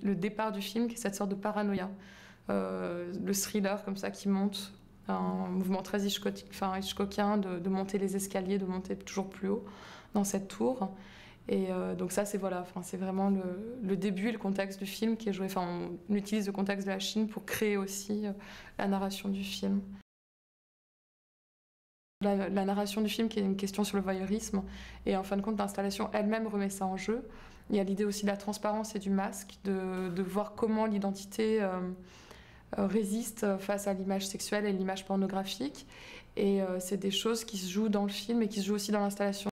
Le départ du film, qui est cette sorte de paranoïa, le thriller comme ça qui monte, un mouvement très Hitchcockien de monter les escaliers, de monter toujours plus haut dans cette tour. Et donc ça, c'est voilà, c'est vraiment le début et le contexte du film qui est joué. On utilise le contexte de la Chine pour créer aussi la narration du film. La narration du film qui est une question sur le voyeurisme, et en fin de compte l'installation elle-même remet ça en jeu. Il y a l'idée aussi de la transparence et du masque, de voir comment l'identité résiste face à l'image sexuelle et l'image pornographique. Et c'est des choses qui se jouent dans le film et qui se jouent aussi dans l'installation.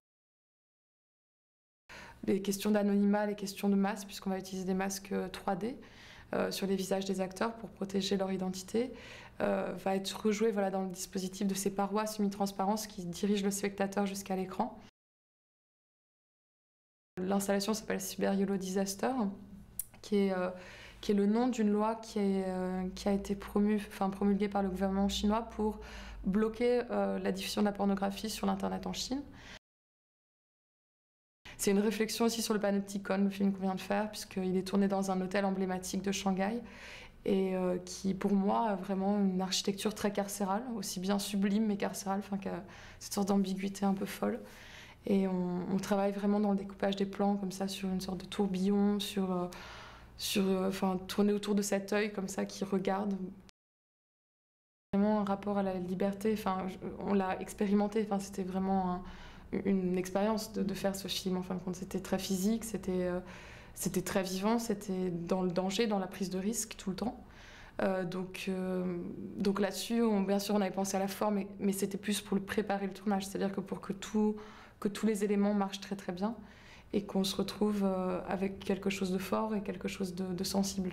Les questions d'anonymat, les questions de masque, puisqu'on va utiliser des masques 3D. Sur les visages des acteurs pour protéger leur identité, va être rejoué dans le dispositif de ces parois semi-transparentes qui dirigent le spectateur jusqu'à l'écran. L'installation s'appelle Cyber Yellow Disaster, qui est le nom d'une loi qui a été promulguée par le gouvernement chinois pour bloquer la diffusion de la pornographie sur l'internet en Chine. C'est une réflexion aussi sur le Panopticon, le film qu'on vient de faire, puisqu'il est tourné dans un hôtel emblématique de Shanghai et qui, pour moi, a vraiment une architecture très carcérale, aussi bien sublime mais carcérale, qui a cette sorte d'ambiguïté un peu folle. Et on travaille vraiment dans le découpage des plans, comme ça, sur une sorte de tourbillon, tourner autour de cet œil, comme ça, qui regarde. Vraiment un rapport à la liberté, on l'a expérimenté, c'était vraiment une expérience de faire ce film. En fin de compte, c'était très physique, c'était très vivant, c'était dans le danger, dans la prise de risque tout le temps. Donc là-dessus, bien sûr, on avait pensé à la forme, mais c'était plus pour préparer le tournage, c'est-à-dire que pour que tous les éléments marchent très très bien et qu'on se retrouve avec quelque chose de fort et quelque chose de sensible.